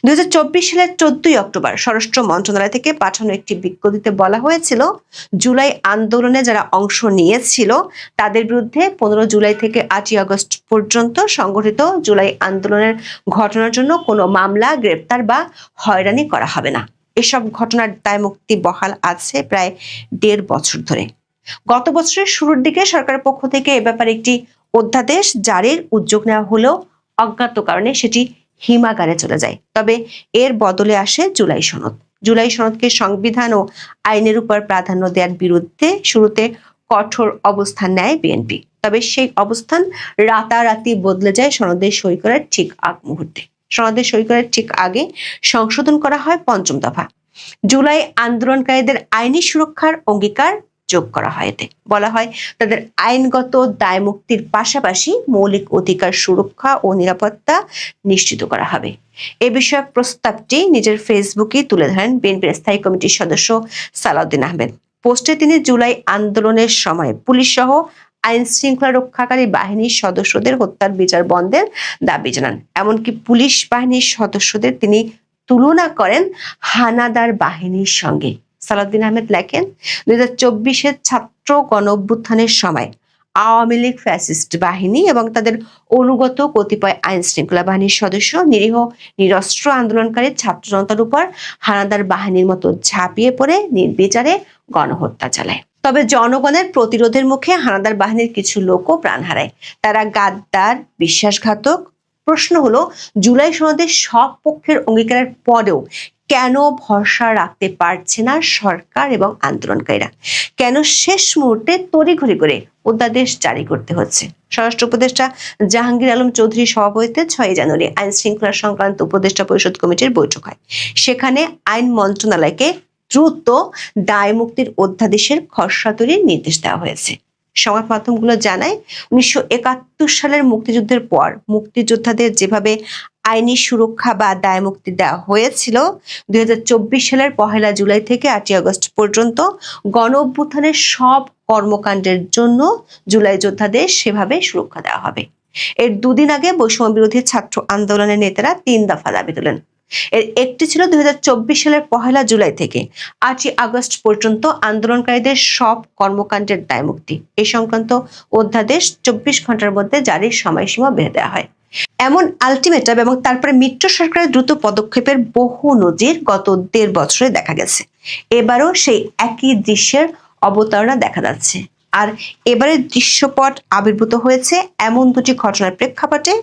2024 সালের 14ই অক্টোবর স্বরাষ্ট্র মন্ত্রণালয় থেকে পাঠানো একটি বিজ্ঞপ্তিতে বলা হয়েছিল, জুলাই আন্দোলনে যারা অংশ নিয়েছিল তাদের বিরুদ্ধে 15 জুলাই থেকে 8ই আগস্ট পর্যন্ত সংগঠিত জুলাই আন্দোলনের ঘটনার জন্য কোনো মামলা, গ্রেপ্তার বা হয়রানি করা হবে না। এসব ঘটনার দায়মুক্তি বহাল আছে প্রায় 1.5 বছর ধরে। গত বছরের শুরুর দিকে সরকারের পক্ষ থেকে এ ব্যাপারে একটি অধ্যাদেশ জারির উদ্যোগ নেওয়া হলেও অজ্ঞাত কারণে সেটি হিমাগারে চলে যায়। তবে এর বদলে আসে জুলাই সনদ। জুলাই সনদকে সংবিধান ও আইনের উপর প্রাধান্য দেওয়ার বিরুদ্ধে শুরুতে কঠোর অবস্থান নেয় বিএনপি। তবে সেই অবস্থান রাতারাতি বদলে যায় সনদে সই করার ঠিক আগ মুহূর্তে। সনদে সই করার ঠিক আগে সংশোধন করা হয় 5ম দফা। জুলাই আন্দোলনকারীদের আইনি সুরক্ষার অঙ্গীকার যোগ করা হয়। এতে বলা হয়, তাদের আইনগত দায় মুক্তির পাশাপাশি মৌলিক অধিকার সুরক্ষা ও নিরাপত্তা নিশ্চিত করা হবে। এ বিষয়ক প্রস্তাবটি নিজের ফেসবুকে তুলে ধরেন বিএনপির স্থায়ী কমিটির সদস্য সালাউদ্দিন আহমেদ। পোস্টে তিনি জুলাই আন্দোলনের সময় পুলিশ সহ আইন শৃঙ্খলা রক্ষাকারী বাহিনীর সদস্যদের হত্যার বিচার বন্ধের দাবি জানান। এমনকি পুলিশ বাহিনীর সদস্যদের তিনি তুলনা করেন হানাদার বাহিনীর সঙ্গে। সালাউদ্দিন আহমেদ লেখেন, 2024-এর ছাত্র গণঅভ্যুত্থানের সময় আওয়ামী লীগ ফ্যাসিস্ট বাহিনী এবং তাদের অনুগত কতিপয় আইন শৃঙ্খলা বাহিনীর সদস্য নিরীহ নিরস্ত্র আন্দোলনকারী ছাত্র জনতার উপর হানাদার বাহিনীর মতো ঝাঁপিয়ে পড়ে নির্বিচারে গণহত্যা চালায়। তবে জনগণের প্রতিরোধের মুখে হানাদার বাহিনীর কিছু লোকও প্রাণ হারায়। তারা গাদ্দার, বিশ্বাসঘাতক। প্রশ্ন হলো, জুলাই সনদের সব পক্ষের অঙ্গীকারের পরেও কেন ভরসা রাখতে পারছে না সরকার এবং আন্দোলনকারীরা? কেন শেষ মুহূর্তে তড়িঘড়ি করে অধ্যাদেশ জারি করতে হচ্ছে? স্বরাষ্ট্র উপদেষ্টা জাহাঙ্গীর আলম চৌধুরীর সভাপতিত্বে 6 জানুয়ারি আইন শৃঙ্খলা সংক্রান্ত উপদেষ্টা পরিষদ কমিটির বৈঠক হয়। সেখানে আইন মন্ত্রণালয়কে দ্রুত দায় মুক্তির অধ্যাদেশের খসড়া তৈরির নির্দেশ দেওয়া হয়েছে। সংবাদ মাধ্যমগুলো জানায় 1971 সালের মুক্তিযুদ্ধের পর মুক্তিযোদ্ধাদের যেভাবে আইনি সুরক্ষা বা দায়মুক্তি দেওয়া হয়েছিল, 2024 সালের 1 জুলাই থেকে 8 আগস্ট পর্যন্ত গণ অভ্যুত্থানের সব কর্মকাণ্ডের জন্য জুলাই যোদ্ধাদের সেভাবে সুরক্ষা দেওয়া হবে। এর দুদিন আগে বৈষম্য বিরোধী ছাত্র আন্দোলনের নেতারা 3 দফা দাবি তোলেন। এর একটি ছিল 2024 সালের 1 জুলাই থেকে 8 আগস্ট পর্যন্ত আন্দোলনকারীদের সব কর্মকাণ্ডের দায়মুক্তি। এই সংক্রান্ত অধ্যাদেশ 24 ঘন্টার মধ্যে জারির সময়সীমা বেঁধে দেওয়া হয়। এমন আলটিমেটাম এবং তারপরে মিত্র সরকারের দ্রুত পদক্ষেপের বহু নজির গত 1.5 বছরে দেখা গেছে। এবারও সেই একই দৃশ্যের অবতারণা দেখা যাচ্ছে। আর এবারের দৃশ্যপট আবির্ভূত হয়েছে এমন দুটি ঘটনার প্রেক্ষাপটে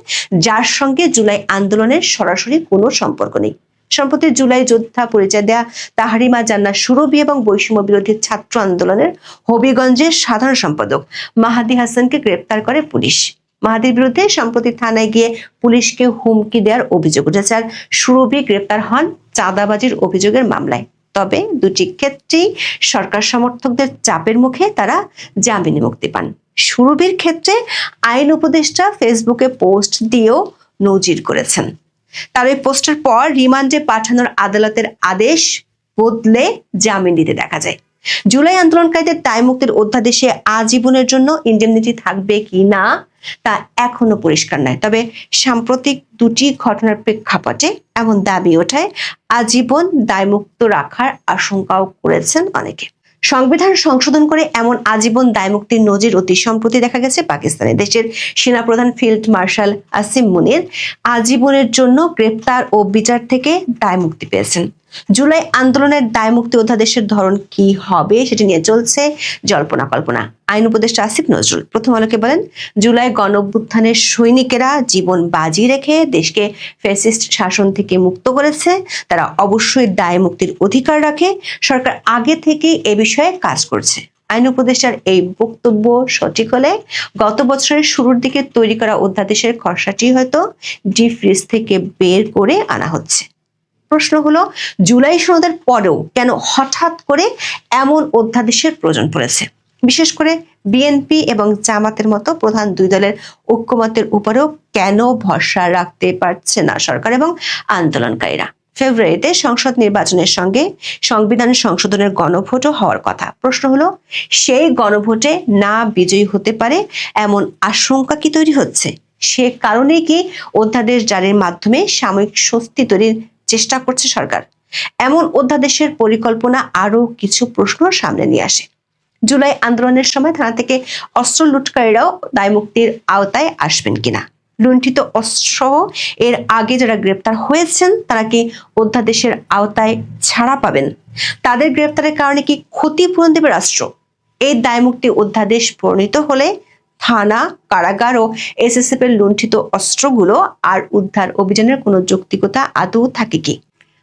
যার সঙ্গে জুলাই আন্দোলনের সরাসরি কোনো সম্পর্ক নেই। সম্প্রতি জুলাই যোদ্ধা পরিচয় দেয়া তাহরিমা জান্নাত সুরভী এবং বৈষম্য বিরোধী ছাত্র আন্দোলনের হবিগঞ্জের সাধারণ সম্পাদক মাহাদি হাসানকে গ্রেপ্তার করে পুলিশ। মাহাদির বিরুদ্ধে সম্প্রতি থানায় গিয়ে পুলিশকে হুমকি দেওয়ার অভিযোগ উঠেছে। আর সুরভী গ্রেপ্তার হন চাঁদাবাজির অভিযোগের মামলায়। তবে দুটি ক্ষেত্রেই সরকার সমর্থকদের চাপের মুখে তারা জামিনে মুক্তি পান। সুরভীর ক্ষেত্রে আইন উপদেষ্টা ফেসবুকে পোস্ট দিয়েও নজির করেছেন। তার ওই পোস্টের পর রিমান্ডে পাঠানোর আদালতের আদেশ বদলে জামিন দিতে দেখা যায়। জুলাই আন্দোলনকারীদের দায়মুক্তির অধ্যাদেশে আজীবনের জন্য ইন্ডেমনিটি থাকবে কি না তা এখনো পরিষ্কার নয়। তবে সাম্প্রতিক দুটি ঘটনার প্রেক্ষাপটে এমন দাবি ওঠায় আজীবন দায়মুক্ত রাখার আশঙ্কাও করেছেন অনেকে। সংবিধান সংশোধন করে এমন আজীবন দায়মুক্তির নজির অতি সম্প্রতি দেখা গেছে পাকিস্তানে। দেশের সেনাপ্রধান ফিল্ড মার্শাল আসিম মুনির আজীবনের জন্য গ্রেপ্তার ও বিচার থেকে দায়মুক্তি পেয়েছেন। জুলাই আন্দোলনের দায়মুক্তি অধ্যাদেশের ধরন কি হবে সেটি নিয়ে চলছে জল্পনা কল্পনা। আইন উপদেষ্টা আসিফ নজরুল প্রথম আলোকে বলেন, জুলাই গণঅভ্যুত্থানের সৈনিকেরা জীবন বাজি রেখে দেশকে ফ্যাসিস্ট শাসন থেকে মুক্ত করেছে। তারা অবশ্যই দায়মুক্তির অধিকার রাখে। সরকার আগে থেকেই এ বিষয়ে কাজ করছে। আইন উপদেষ্টার এই বক্তব্য সঠিক হলে গত বছরের শুরুর দিকে তৈরি করা অধ্যাদেশের খসড়াটি হয়তো ডিপ ফ্রিজ থেকে বের করে আনা হচ্ছে। প্রশ্ন হলো, জুলাই সনদের পরেও কেন হঠাৎ করে এমন অধ্যাদেশের প্রয়োজন পড়েছে? বিশেষ করে বিএনপি এবং জামাতের মতো প্রধান দুই দলের ঐক্যমতের উপরেও কেন ভরসা রাখতে পারছে না সরকার এবং আন্দোলনকারীরা? ফেব্রুয়ারিতে সংসদ নির্বাচনের সঙ্গে সংবিধান সংশোধনের গণভোটও হওয়ার কথা। প্রশ্ন হলো, সেই গণভোটে না বিজয়ী হতে পারে এমন আশঙ্কা কি তৈরি হচ্ছে? সে কারণেই কি অধ্যাদেশ জারির মাধ্যমে সাময়িক স্বস্তি তৈরির চেষ্টা করছে সরকার? এমন অধ্যাদেশের পরিকল্পনা আরো কিছু প্রশ্ন সামনে নিয়ে আসে। জুলাই আন্দোলনের সময় থানা থেকে অস্ত্র লুটকারীরাও দায়মুক্তির আওতায় আসবেন কিনা? লুণ্ঠিত অস্ত্র এর আগে যারা গ্রেপ্তার হয়েছেন তারা কি অধ্যাদেশের আওতায় ছাড়া পাবেন? তাদের গ্রেপ্তারের কারণে কি ক্ষতিপূরণ দেবে রাষ্ট্র? এই দায়মুক্তি অধ্যাদেশ প্রণীত হলে থানা, কারাগার ও এসএসএফ এর লুণ্ঠিত অস্ত্রগুলো আর উদ্ধার অভিযানের কোনো যৌক্তিকতা আদৌ থাকে কি?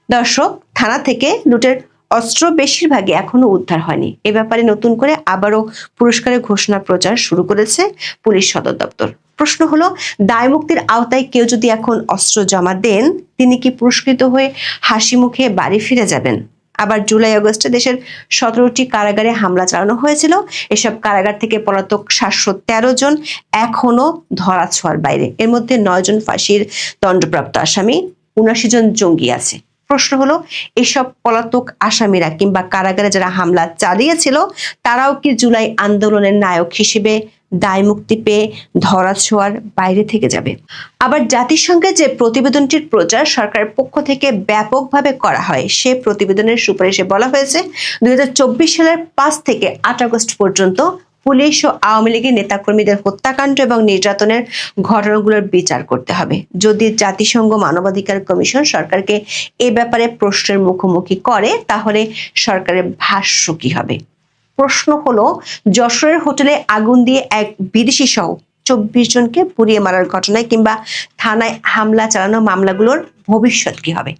দর্শক, থানা থেকে লুটের অস্ত্র বেশিরভাগই এখনো উদ্ধার হয়নি। এ ব্যাপারে নতুন করে আবারও পুরস্কারের ঘোষণা প্রচার শুরু করেছে পুলিশ সদর দপ্তর। প্রশ্ন হলো, দায়মুক্তির আওতায় কেউ যদি এখন অস্ত্র জমা দেন, তিনি কি পুরস্কৃত হয়ে হাসি মুখে বাড়ি ফিরে যাবেন? আবার জুলাই আগস্টে দেশের 17টি কারাগারে হামলা চালানো হয়েছিল। এসব কারাগার থেকে পলাতক 713 জন এখনো ধরাছোঁয়ার বাইরে। এর মধ্যে 9 জন ফাঁসির দণ্ডপ্রাপ্ত আসামি, 79 জন জঙ্গি আছে। প্রশ্ন হলো, এসব পলাতক আসামিরা কিংবা কারাগারে যারা হামলা চালিয়েছিল তারাও কি জুলাই আন্দোলনের নায়ক হিসেবে দায়মুক্তি পেয়ে ধরাছোঁয়ার বাইরে থেকে যাবে? আবার জাতিসংঘের যে প্রতিবেদনটির প্রচার সরকারের পক্ষ থেকে ব্যাপকভাবে করা হয়, সে প্রতিবেদনের সুপারিশে বলা হয়েছে 2024 সালের 5 থেকে 8 আগস্ট পর্যন্ত পুলিশ ও আওয়ামী লীগের নেতাকর্মীদের হত্যাকাণ্ড এবং নির্যাতনের ঘটনাগুলোর বিচার করতে হবে। যদি জাতিসংঘ মানবাধিকার কমিশন সরকারকে এ ব্যাপারে প্রশ্নের মুখোমুখি করে, তাহলে সরকারের ভাষ্য কি হবে? প্রশ্ন হলো, যশোরের হোটেলে আগুন দিয়ে এক বিদেশি সহ 24 জনকে পুড়িয়ে মারার ঘটনায় কিংবা থানায় হামলা চালানো মামলাগুলোর ভবিষ্যৎ কি হবে?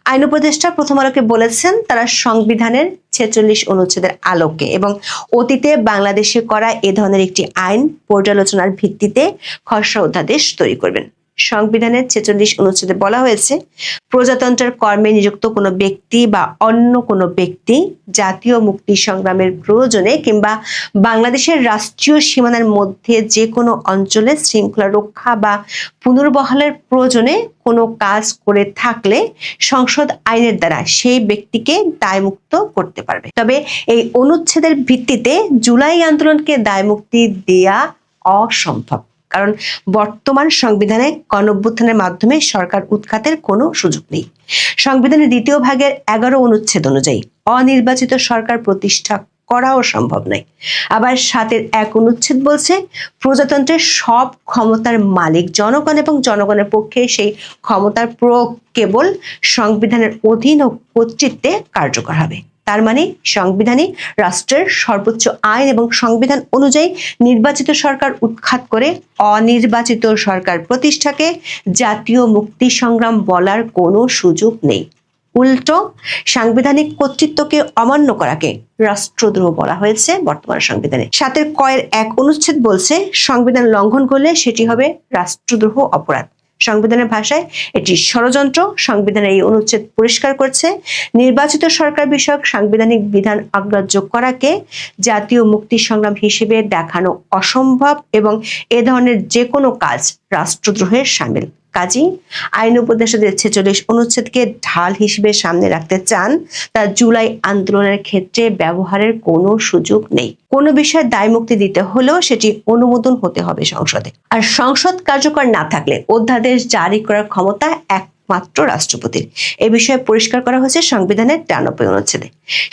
আইন উপদেষ্টা প্রথম আলোকে বলেছেন, তারা সংবিধানের 46 অনুচ্ছেদের আলোকে এবং অতীতে বাংলাদেশে করা এ ধরনের একটি আইন পর্যালোচনার ভিত্তিতে খসড়া অধ্যাদেশ তৈরি করবেন। সংবিধানের 46 অনুচ্ছেদে বলা হয়েছে, প্রজাতন্ত্রের কর্মে নিযুক্ত কোনো ব্যক্তি বা অন্য কোনো ব্যক্তি জাতীয় মুক্তি সংগ্রামের প্রয়োজনে কিংবা বাংলাদেশের রাষ্ট্রীয় সীমানার মধ্যে যে কোনো অঞ্চলে শৃঙ্খলা রক্ষা বা পুনর্বহালের প্রয়োজনে কোনো কাজ করে থাকলে সংসদ আইনের দ্বারা সেই ব্যক্তিকে দায়মুক্ত করতে পারবে। তবে এই অনুচ্ছেদের ভিত্তিতে জুলাই আন্দোলনকে দায়মুক্তি দেয়া অসম্ভব, কারণ বর্তমান সংবিধানে গণঅভ্যুত্থানের মাধ্যমে সরকার উৎখাতের কোনো সুযোগ নেই। সংবিধানের 2 ভাগের 11 অনুচ্ছেদ অনুযায়ী অনির্বাচিত সরকার প্রতিষ্ঠা করাও সম্ভব নয়। আবার 7-এর 1 অনুচ্ছেদ বলছে, প্রজাতন্ত্রের সব ক্ষমতার মালিক জনগণ এবং জনগণের পক্ষে সেই ক্ষমতার প্রয়োগ কেবল সংবিধানের অধীন ও কর্তৃত্বে কার্যকর হবে। তার মানে সংবিধানই রাষ্ট্রের সর্বোচ্চ আইন এবং সংবিধান অনুযায়ী নির্বাচিত সরকার উৎখাত করে অনির্বাচিত সরকার প্রতিষ্ঠাকে জাতীয় মুক্তি সংগ্রাম বলার কোনো সুযোগ নেই। উল্টো সাংবিধানিক কর্তৃত্বকে অমান্য করাকে রাষ্ট্রদ্রোহ বলা হয়েছে বর্তমান সংবিধানে। 7-এর কয়ের 1 অনুচ্ছেদ বলছে, সংবিধান লঙ্ঘন করলে সেটি হবে রাষ্ট্রদ্রোহ অপরাধ। সংবিধানের ভাষায় এটি ষড়যন্ত্র। সংবিধানের এই অনুচ্ছেদ পরিষ্কার করছে, নির্বাচিত সরকার বিষয়ক সাংবিধানিক বিধান অগ্রাহ্য করাকে জাতীয় মুক্তি সংগ্রাম হিসেবে দেখানো অসম্ভব এবং এ ধরনের যে কোনো কাজ রাষ্ট্রদ্রোহের শামিল। কাজী আইন উপদেষ্টাদের 46 অনুচ্ছেদকে ঢাল হিসেবে সামনে রাখতে চান, তা জুলাই আন্দোলনের ক্ষেত্রে ব্যবহারের কোনো সুযোগ নেই। কোনো বিষয়ে দায়মুক্তি দিতে হলেও সেটি অনুমোদন হতে হবে সংসদে। আর সংসদ কার্যকর না থাকলে অধ্যাদেশ জারি করার ক্ষমতা একমাত্র রাষ্ট্রপতির। এ বিষয়ে পরিষ্কার করা হয়েছে সংবিধানের 93 অনুচ্ছেদে।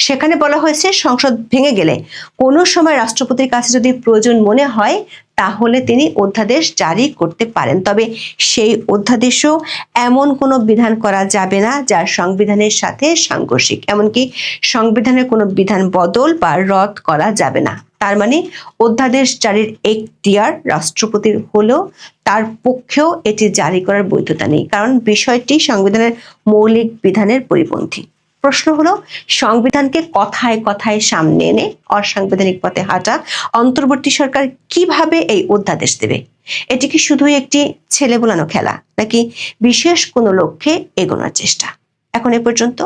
সেখানে বলা হয়েছে, সংসদ ভেঙে গেলে কোনো সময় রাষ্ট্রপতির কাছে যদি প্রয়োজন মনে হয় তাহলে তিনি অধ্যাদেশ জারি করতে পারেন। তবে সেই অধ্যাদেশও এমন কোনো বিধান করা যাবে না যা সংবিধানের সাথে সাংঘর্ষিক। এমনকি সংবিধানের কোনো বিধান বদল বা রদ করা যাবে না। তার মানে অধ্যাদেশ জারির এখতিয়ার রাষ্ট্রপতির হলেও তার পক্ষেও এটি জারি করার বৈধতা নেই, কারণ বিষয়টি সংবিধানের মৌলিক বিধানের পরিপন্থী। প্রশ্ন হলো, সংবিধানকে কথায় কথায় সামনে এনে অসাংবিধানিক পথে হাঁটা অন্তর্বর্তী সরকার কিভাবে এই অধ্যাদেশ দেবে? এটি কি শুধুই একটি ছেলে বোলানো খেলা, নাকি বিশেষ কোনো লক্ষ্যে এগোনোর চেষ্টা? এখন এ পর্যন্ত।